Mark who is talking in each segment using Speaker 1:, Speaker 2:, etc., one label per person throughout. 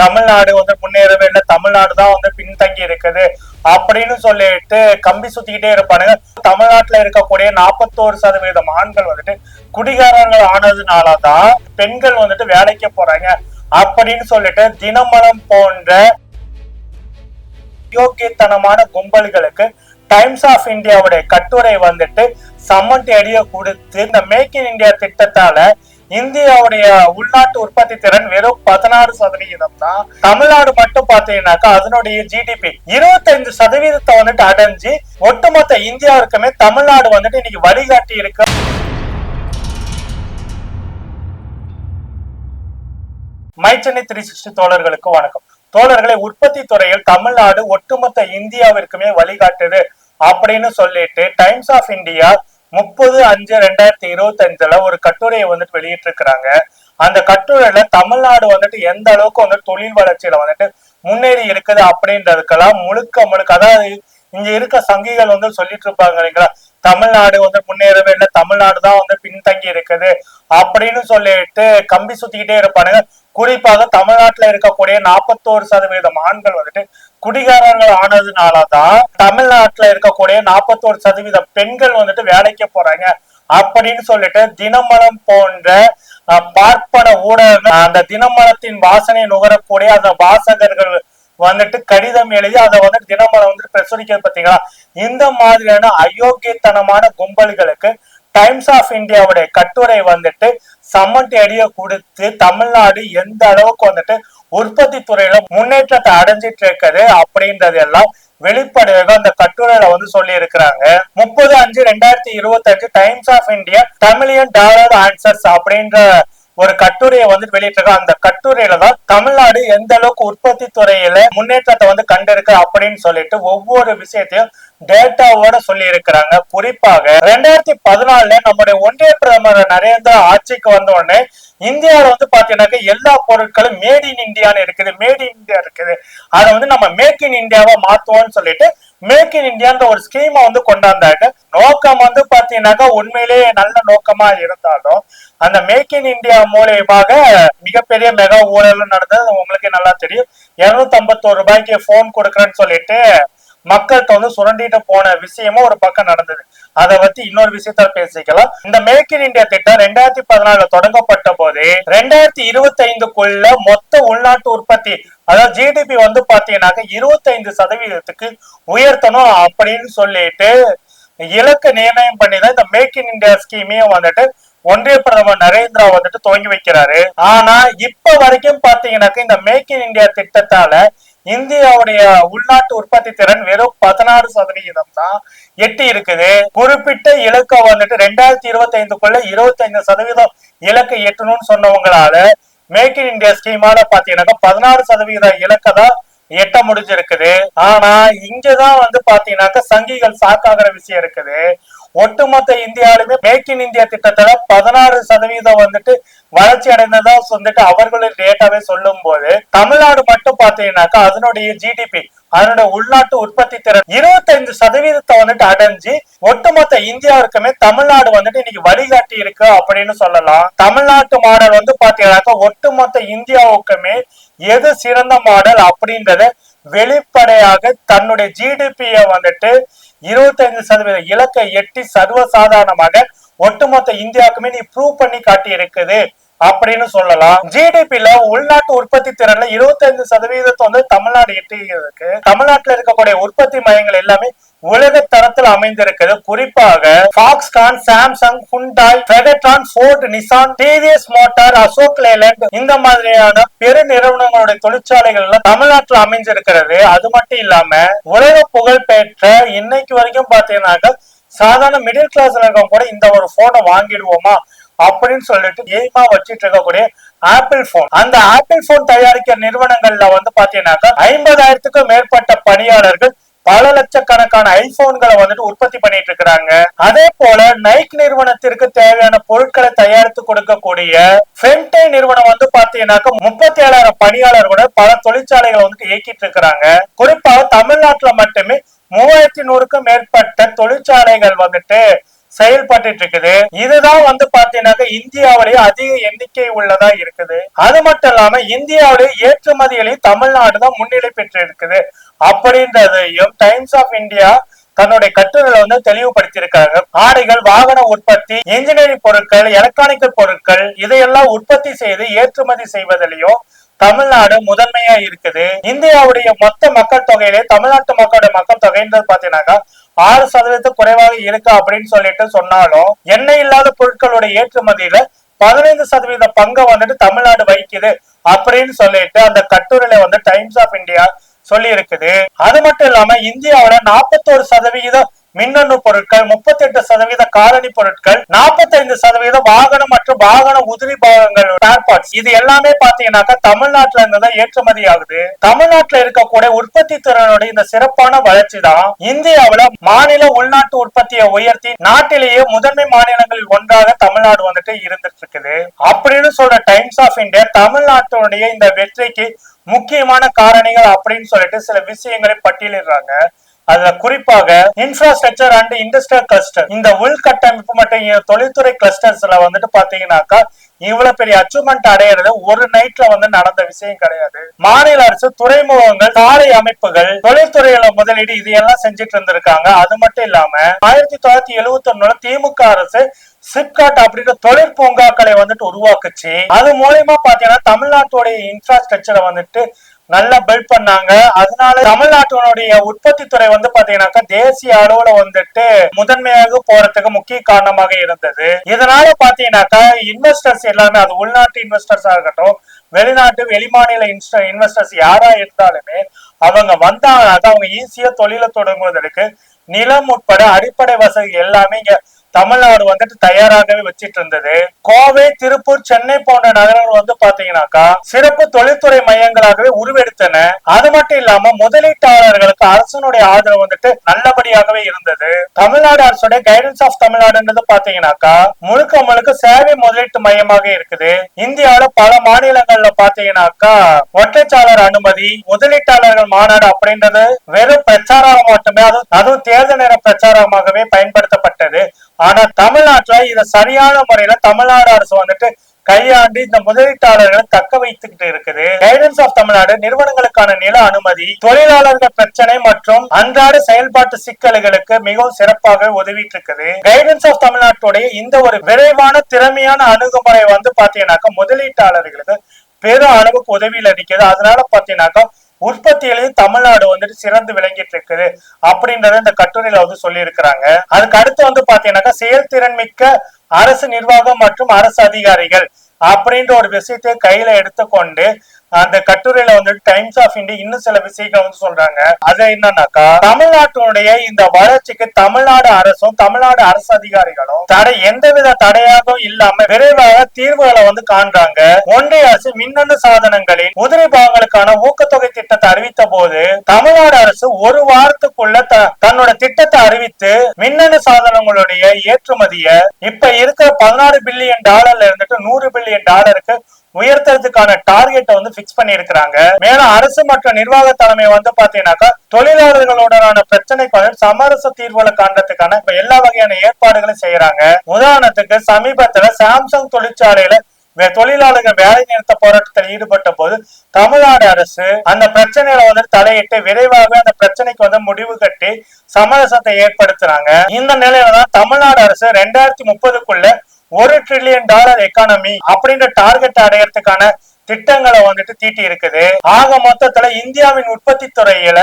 Speaker 1: தமிழ்நாடு வந்து முன்னேறவே இல்லை, தமிழ்நாடு தான் வந்து பின்தங்கி இருக்குது அப்படின்னு சொல்லிட்டு கம்பி சுத்திக்கிட்டே இருப்பானுங்க. தமிழ்நாட்டுல இருக்கக்கூடிய 41% ஆண்கள் வந்துட்டு குடிகாரர்கள் ஆனதுனாலதான் பெண்கள் வந்துட்டு வேலைக்கு போறாங்க அப்படின்னு சொல்லிட்டு தினமலம் போன்ற யோக்கியத்தனமான கும்பல்களுக்கு டைம்ஸ் ஆஃப் இந்தியாவுடைய கட்டுரை வந்துட்டு சம்மட்டி அடிய கொடுத்து இந்த மேக் இன் இந்தியா திட்டத்தால இந்தியாவுடைய உள்நாட்டு உற்பத்தி திறன் வெறும் 16% தான். தமிழ்நாடு மட்டும் பாத்தீங்கன்னாக்கா அதனுடைய ஜிடிபி 25% வந்துட்டு அடைஞ்சு ஒட்டுமொத்த இந்தியாவுக்குமே தமிழ்நாடு வந்துட்டு இன்னைக்கு வழிகாட்டி இருக்கு. மைச்சென்னை 360 தோழர்களுக்கு வணக்கம். தோழர்களை, உற்பத்தி துறையில் தமிழ்நாடு ஒட்டுமொத்த இந்தியாவிற்குமே வழிகாட்டுது அப்படின்னு சொல்லிட்டு டைம்ஸ் ஆஃப் இந்தியா 30/5/2025 ஒரு கட்டுரையை வந்துட்டு வெளியிட்டு இருக்கிறாங்க. அந்த கட்டுரையில தமிழ்நாடு வந்துட்டு எந்த அளவுக்கு வந்து தொழில் வளர்ச்சியில வந்துட்டு முன்னேறி இருக்குது அப்படின்றதுக்கெல்லாம் முழுக்க அதாவது இங்க இருக்க சங்கிகள் வந்து சொல்லிட்டு இருப்பாங்க இல்லைங்களா, தமிழ்நாடு வந்து முன்னேறவே இல்லை, தமிழ்நாடு தான் வந்து பின்தங்கி இருக்குது அப்படின்னு சொல்லிட்டு கம்பி சுத்திக்கிட்டே இருப்பானுங்க. குறிப்பாக தமிழ்நாட்டுல இருக்கக்கூடிய 41% ஆண்கள் வந்துட்டு குடிகாரர்கள் ஆனதுனாலதான் தமிழ்நாட்டுல இருக்கக்கூடிய 41% பெண்கள் வந்துட்டு வேலைக்கு போறாங்க அப்படின்னு சொல்லிட்டு தினமலம் போன்ற பார்ப்பன ஊடகங்கள் அந்த தினமலத்தின் வாசனை நுகரக்கூடிய அந்த வாசகர்கள் வந்துட்டு கடிதம் எழுதி அதை வந்துட்டு தினமலம் வந்துட்டு பிரசுரிக்கிறது பார்த்தீங்களா. இந்த மாதிரியான அயோக்கியத்தனமான கும்பல்களுக்கு டைம்ஸ் ஆஃப் இந்தியாவுடைய கட்டுரை வந்துட்டு சம்மட்டி அடிய கொடுத்து தமிழ்நாடு எந்த அளவுக்கு வந்துட்டு உற்பத்தி துறையில முன்னேற்றத்தை அடைஞ்சிட்டு இருக்குது அப்படின்றது எல்லாம் வெளிப்படையாக அந்த கட்டுரையில வந்து சொல்லி இருக்கிறாங்க. 30/5/2025 Times of India Tamilian dollar answers அப்படின்ற ஒரு கட்டுரையை வந்து வெளியிட்டிருக்க. அந்த கட்டுரையில தான் தமிழ்நாடு எந்த அளவுக்கு உற்பத்தி துறையில முன்னேற்றத்தை வந்து கண்டிருக்கு அப்படின்னு சொல்லிட்டு ஒவ்வொரு விஷயத்தையும் டேட்டாவோட சொல்லி இருக்கிறாங்க. குறிப்பாக 2014 நம்முடைய ஒன்றிய பிரதமர் நரேந்திர ஆட்சிக்கு வந்த உடனே இந்தியாவில வந்து பாத்தீங்கன்னாக்க எல்லா பொருட்களும் மேட் இன் இந்தியான்னு இருக்குது, மேட் இன் இந்தியா இருக்குது, அதை வந்து நம்ம மேக் இன் இந்தியாவா மாத்துவோம்னு சொல்லிட்டு மேக் இன் இந்தியான்ற ஒரு ஸ்கீமை வந்து கொண்டாந்தாங்க. நோக்கம் வந்து பாத்தீங்கன்னாக்கா உண்மையிலேயே நல்ல நோக்கமா இருந்தாலும் அந்த மேக் இன் இந்தியா மூலியமாக மிகப்பெரிய மெகா ஊழல் நடந்தது உங்களுக்கு நல்லா தெரியும். 251 ரூபாய்க்கு போன் கொடுக்குறேன்னு சொல்லிட்டு மக்கள்கிட்ட வந்து சுரண்டிட்டு போன விஷயமும் ஒரு பக்கம் நடந்தது. அதை பத்தி இன்னொரு விஷயத்த பேசிக்கலாம். இந்த மேக் இன் இந்தியா திட்டம் 2014 தொடங்கப்பட்ட போது 2025க்குள்ள மொத்த உள்நாட்டு உற்பத்தி அதாவது ஜிடிபி வந்து பாத்தீங்கன்னாக்க 25% உயர்த்தணும் அப்படின்னு சொல்லிட்டு இலக்கு நிர்ணயம் பண்ணிதான் இந்த மேக் இன் இந்தியா ஸ்கீமையும் வந்துட்டு ஒன்றிய பிரதமர் நரேந்திரா வந்துட்டு துவங்கி வைக்கிறாரு. ஆனா இப்ப வரைக்கும் பாத்தீங்கன்னாக்க இந்த மேக் இன் இந்தியா திட்டத்தால இந்தியாவுடைய உள்நாட்டு உற்பத்தி திறன் வெறும் 16% தான் எட்டி இருக்குது. குறிப்பிட்ட இலக்கை வந்துட்டு 2025க்குள்ள 25% இலக்கை எட்டணும்னு சொன்னவங்களால மேக் இன் இந்தியா ஸ்கீமால பாத்தீங்கன்னாக்கா 16% இலக்கை தான் எட்ட முடிஞ்சிருக்குது. ஆனா இங்கதான் வந்து பாத்தீங்கன்னாக்கா சங்கிகள் சாக்காகிற விஷயம் இருக்குது. ஒட்டுமொத்த இந்தியாவிலுமே மேக் இன் இந்தியா திட்டத்துல 16% வந்துட்டு வளர்ச்சி அடைந்ததா வந்துட்டு அவர்களுடைய டேட்டாவே சொல்லும் போது தமிழ்நாடு மட்டும் பாத்தீங்கன்னாக்கா அதனுடைய ஜிடிபி அதனுடைய உள்நாட்டு உற்பத்தி திறன் 25% வந்துட்டு அடைஞ்சு ஒட்டுமொத்த இந்தியாவுக்குமே தமிழ்நாடு வந்துட்டு இன்னைக்கு வழிகாட்டி இருக்கு அப்படின்னு சொல்லலாம். தமிழ்நாட்டு மாடல் வந்து பாத்தீங்கன்னாக்கா ஒட்டுமொத்த இந்தியாவுக்குமே எது சிறந்த மாடல் அப்படின்றத வெளிப்படையாக தன்னுடைய ஜிடிபிய வந்துட்டு 25% இலக்கை எட்டி சர்வசாதாரணமாக ஒட்டுமொத்த இந்தியாவுக்குமே நீ ப்ரூவ் பண்ணி காட்டி இருக்குது அப்படின்னு சொல்லலாம். ஜிடிபில உள்நாட்டு உற்பத்தி திறன்ல 25% வந்து தமிழ்நாடு எட்டிருக்கு. தமிழ்நாட்டுல இருக்கக்கூடிய உற்பத்தி மையங்கள் எல்லாமே உலக தரத்தில் அமைந்திருக்கிறது. குறிப்பாக ஃபாக்ஸ்கான், சாம்சங், ஹுண்டாய், ஃபெடட்ரான், ஃபோர்ட், நிசான், டிவிஎஸ் மோட்டார், அசோக் லேலண்ட் இந்த மாதிரியான பெரு நிறுவனங்களுடைய தொழிற்சாலைகள் எல்லாம் தமிழ்நாட்டுல அமைஞ்சிருக்கிறது. அது மட்டும் இல்லாம உலக புகழ் பெற்ற இன்னைக்கு வரைக்கும் பாத்தீங்கன்னாக்க சாதாரண மிடில் கிளாஸ்ல இருக்கவங்க கூட இந்த ஒரு போனை வாங்கிடுவோமா அப்படின்னு சொல்லிட்டு எய்மா வச்சிட்டு இருக்கக்கூடிய ஆப்பிள் போன். அந்த ஆப்பிள் போன் தயாரிக்கிற நிறுவனங்கள்ல வந்து பாத்தீங்கன்னாக்கா 50,000க்கும் மேற்பட்ட பணியாளர்கள் பல லட்சக்கணக்கான ஐபோன்களை வந்துட்டு உற்பத்தி பண்ணிட்டு இருக்கிறாங்க. அதே போல நைக் நிறுவனத்திற்கு தேவையான பொருட்களை தயாரித்து கொடுக்கக்கூடிய ஃபென்டை நிறுவனம் வந்து பாத்தீங்கன்னாக்க 37,000 பணியாளர்களோட பல தொழிற்சாலைகளை வந்துட்டு இயக்கிட்டு இருக்கிறாங்க. குறிப்பாக தமிழ்நாட்டுல மட்டுமே 3,100க்கும் மேற்பட்ட தொழிற்சாலைகள் வந்துட்டு செயல்பட்டு இருக்குது. இதுதான் வந்து பாத்தீங்கன்னாக்க இந்தியாவிலேயே அதிக எண்ணிக்கை உள்ளதா இருக்குது. அது மட்டும் இல்லாம இந்தியாவிலேயே ஏற்றுமதியிலையும் தமிழ்நாடு தான் முன்னிலை பெற்று இருக்குது அப்படின்றதையும் டைம்ஸ் ஆஃப் இந்தியா தன்னுடைய கட்டுரையில வந்து தெளிவுபடுத்தியிருக்காங்க. ஆடைகள், வாகன உற்பத்தி, இன்ஜினியரிங் பொருட்கள், எலக்ட்ரானிக்கல் பொருட்கள் இதையெல்லாம் உற்பத்தி செய்து ஏற்றுமதி செய்வதிலையும் தமிழ்நாடு முதன்மையா இருக்குது. இந்தியாவுடைய மொத்த மக்கள் தொகையிலே தமிழ்நாட்டு மக்களுடைய மக்கள் தொகைன்றது பாத்தீங்கன்னாக்கா 6% குறைவாக இருக்கு அப்படின்னு சொல்லிட்டு சொன்னாலும் எண்ணெய் இல்லாத பொருட்களுடைய ஏற்றுமதியில 15% பங்கை வந்துட்டு தமிழ்நாடு வகிக்குது அப்படின்னு சொல்லிட்டு அந்த கட்டுரையில வந்து டைம்ஸ் ஆஃப் இந்தியா சொல்லி இருக்குது. அது மட்டும் இல்லாம இந்தியாவில 41% மின்னணு பொருட்கள், 38% காலனி பொருட்கள், 45% வாகனம் மற்றும் வாகன உதிரி பாகங்கள் இது எல்லாமே பாத்தீங்கன்னாக்கா தமிழ்நாட்டுல இருந்துதான் ஏற்றுமதி ஆகுது. தமிழ்நாட்டுல இருக்கக்கூடிய உற்பத்தி திறனுடைய இந்த சிறப்பான வளர்ச்சி தான் இந்தியாவில மாநில உள்நாட்டு உற்பத்தியை உயர்த்தி நாட்டிலேயே முதன்மை மாநிலங்களில் ஒன்றாக தமிழ்நாடு வந்துட்டு இருந்துட்டு இருக்குது அப்படின்னு சொல்ற டைம்ஸ் ஆஃப் இந்தியா தமிழ்நாட்டுடைய இந்த வெற்றிக்கு முக்கியமான காரணிகள் அப்படின்னு சொல்லிட்டு சில விஷயங்களை பட்டியலிடுறாங்க. அதுல குறிப்பாக இன்ஃப்ராஸ்ட்ரக்சர் அண்ட் இண்டஸ்ட்ரியல் கிளஸ்டர், இந்த உள்கட்டமைப்பு மற்றும் தொழில்துறை கிளஸ்டர்ஸ்ல வந்துட்டு பாத்தீங்கன்னாக்கா இவ்வளவு பெரிய அச்சீவ்மெண்ட் அடையிறது ஒரு நைட்ல வந்து நடந்த விஷயம் கிடையாது. மாநில அரசு துறைமுகங்கள், சாலை அமைப்புகள், தொழில்துறையில முதலீடு இது எல்லாம் செஞ்சுட்டு இருந்திருக்காங்க. அது மட்டும் இல்லாம 1971 திமுக அரசு சிப்காட் அப்படின்ற தொழில் பூங்காக்களை வந்துட்டு உருவாக்குச்சு. அது மூலமா பாத்தீங்கன்னா தமிழ்நாட்டுடைய இன்ஃப்ராஸ்ட்ரக்சரை வந்துட்டு நல்லா பில்ட் பண்ணாங்க. அதனால தமிழ்நாட்டினுடைய உற்பத்தி துறை வந்து பாத்தீங்கன்னாக்கா தேசிய அளவுல வந்துட்டு முதன்மையாக போறதுக்கு முக்கிய காரணமாக இருந்தது. இதனால பாத்தீங்கன்னாக்கா இன்வெஸ்டர்ஸ் எல்லாமே, அது உள்நாட்டு இன்வெஸ்டர்ஸா இருக்கட்டும், வெளிநாட்டு வெளிமாநில இன்வெஸ்டர்ஸ் யாரா இருந்தாலுமே அவங்க வந்தாங்கன்னாக்கா அவங்க ஈஸியா தொழிலை தொடங்குவதற்கு நிலம் உட்பட அடிப்படை வசதி எல்லாமே இங்க தமிழ்நாடு வந்துட்டு தயாராகவே வச்சிட்டு இருந்தது. கோவை, திருப்பூர், சென்னை போன்ற நகரங்கள் வந்து பாத்தீங்கன்னாக்கா சிறப்பு தொழில்துறை மையங்களாகவே உருவெடுத்தன. அது மட்டும் இல்லாம முதலீட்டாளர்களுக்கு அரசனுடைய ஆதரவு வந்துட்டு நல்லபடியாகவே இருந்தது. தமிழ்நாடு அரசுடைய கைடன்ஸ் ஆஃப் தமிழ்நாடுன்றது பாத்தீங்கன்னாக்கா முழுக்க முழுக்க சேவை முதலீட்டு மையமாக இருக்குது. இந்தியாவில பல மாநிலங்கள்ல பாத்தீங்கன்னாக்கா ஒற்றைச்சாளர் அனுமதி, முதலீட்டாளர்கள் மாநாடு அப்படின்றது வெறும் பிரச்சாரம் மட்டுமே, அதுவும் தேர்தல் நேர பிரச்சாரமாகவே பயன்படுத்தப்பட்டது. ஆனா தமிழ்நாட்டுல இத சரியான முறையில தமிழ்நாடு அரசு வந்துட்டு கையாண்டு இந்த முதலீட்டாளர்களை தக்க வைத்துக்கிட்டு இருக்குது. கைடன்ஸ் ஆஃப் தமிழ்நாடு நிறுவனங்களுக்கான நில அனுமதி, தொழிலாளர்கள் பிரச்சனை மற்றும் அன்றாட செயல்பாட்டு சிக்கல்களுக்கு மிகவும் சிறப்பாக உதவிட்டு இருக்குது. கைடன்ஸ் ஆஃப் தமிழ்நாட்டுடைய இந்த ஒரு விரைவான திறமையான அணுகுமுறை வந்து பாத்தீங்கன்னாக்கா முதலீட்டாளர்களுக்கு பெரும் அளவுக்கு உதவியில் அளிக்குது. அதனால பாத்தீங்கன்னாக்கா உற்பத்தியிலையும் தமிழ்நாடு வந்துட்டு சிறந்து விளங்கிட்டு இருக்குது அப்படின்றத இந்த கட்டுரையில வந்து சொல்லி இருக்கிறாங்க. அதுக்கு அடுத்து வந்து பாத்தீங்கன்னாக்கா செயல்திறன் மிக்க அரசு நிர்வாகம் மற்றும் அரசு அதிகாரிகள் அப்படின்ற ஒரு விஷயத்தை கையில எடுத்துக்கொண்டு அந்த கட்டுரையில வந்து டைம்ஸ் ஆஃப் இந்தியா இன்னும் சில விஷயங்கள் வந்து சொல்றாங்க. அது என்னன்னாக்கா தமிழ்நாட்டினுடைய இந்த வளர்ச்சிக்கு தமிழ்நாடு அரசும் தமிழ்நாடு அரசு அதிகாரிகளும் எந்தவித தடையாகவும் இல்லாம விரைவாக தீர்வுகளை வந்து காண்றாங்க. ஒன்றிய அரசு மின்னணு சாதனங்களின் உதிரி பாகங்களுக்கான ஊக்கத்தொகை திட்டத்தை அறிவித்த போது தமிழ்நாடு அரசு ஒரு வாரத்துக்குள்ள தன்னோட திட்டத்தை அறிவித்து மின்னணு சாதனங்களுடைய ஏற்றுமதிய இப்ப இருக்கிற $16 பில்லியன் இருந்துட்டு $100 பில்லியன் உயர்த்துறதுக்கான டார்கெட்டை வந்து பிக்ஸ் பண்ணி இருக்கிறாங்க. மேலும் அரசு மற்றும் நிர்வாக தலைமை வந்து பாத்தீங்கன்னாக்கா தொழிலாளர்களுடனான பிரச்சனைக்கு வந்து சமரச தீர்வுகளை காண்றதுக்கான எல்லா வகையான ஏற்பாடுகளும் செய்யறாங்க. உதாரணத்துக்கு சமீபத்துல சாம்சங் தொழிற்சாலையில தொழிலாளர்கள் வேலை நிறுத்த போராட்டத்தில் ஈடுபட்ட போது தமிழ்நாடு அரசு அந்த பிரச்சனையில வந்து தலையிட்டு விரைவாக அந்த பிரச்சனைக்கு வந்து முடிவு கட்டி சமரசத்தை ஏற்படுத்துறாங்க. இந்த நிலையில தான் தமிழ்நாடு அரசு 2030க்குள்ள $1 டிரில்லியன் எக்கானமி அப்படின்ற டார்கெட் அடையறதுக்கான திட்டங்களை வந்துட்டு தீட்டி இருக்குது. ஆக மொத்தத்துல இந்தியாவின் உற்பத்தி துறையில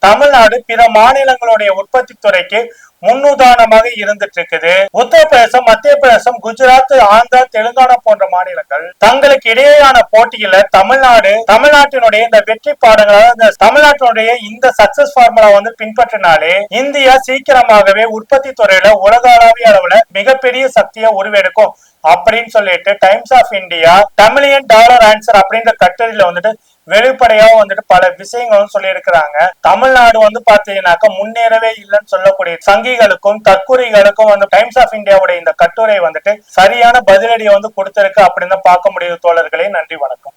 Speaker 1: தமிழ்நாடு பிற மாநிலங்களுடைய உற்பத்தி துறைக்கு முன்னுதாரணமாக இருந்துட்டு இருக்குது. உத்தரப்பிரதேசம், மத்திய பிரதேசம், குஜராத், ஆந்திரா, தெலுங்கானா போன்ற மாநிலங்கள் தங்களுக்கு இடையேயான போட்டியில தமிழ்நாட்டினுடைய இந்த வெற்றி பாடங்களாக தமிழ்நாட்டினுடைய இந்த சக்சஸ் ஃபார்முலா வந்து பின்பற்றினாலே இந்தியா சீக்கிரமாகவே உற்பத்தி துறையில உலகளாவிய அளவுல மிகப்பெரிய சக்தியை உருவெடுக்கும் அப்படின்னு சொல்லிட்டு Times of India Tamilian dollar answer அப்படின்ற கட்டுரையில வந்துட்டு வெளிப்படையாவும் வந்துட்டு பல விஷயங்களும் சொல்லி இருக்கிறாங்க. தமிழ்நாடு வந்து பாத்தீங்கன்னாக்கா முன்னேறவே இல்லைன்னு சொல்லக்கூடிய சங்கிகளுக்கும் தற்கூரிகளுக்கும் வந்து டைம்ஸ் ஆஃப் இந்தியாவுடைய இந்த கட்டுரை வந்துட்டு சரியான பதிலடியை வந்து கொடுத்திருக்கு அப்படின்னு பார்க்க முடியுது. தோழர்களே, நன்றி, வணக்கம்.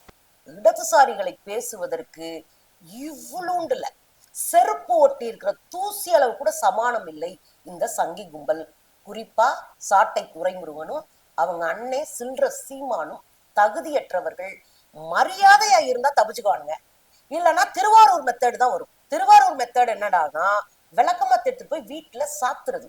Speaker 2: இடதுசாரிகளை பேசுவதற்கு இவ்வளவுண்டுல செருப்பு ஒட்டி இருக்கிற தூசி அளவு கூட சமானம் இல்லை இந்த சங்கி கும்பல். குறிப்பா சாட்டை துரைமுருகனும் அவங்க அண்ணே சில்ற சீமானும் தகுதியற்றவர்கள். மரியாதையா இருந்தா தப்பிச்சுக்குவானுங்க, இல்லைன்னா திருவாரூர் மெத்தேடு தான் வரும். திருவாரூர் மெத்தேடு என்னடானா விளக்கமா எடுத்துட்டு போய் வீட்டுல சாத்துறது.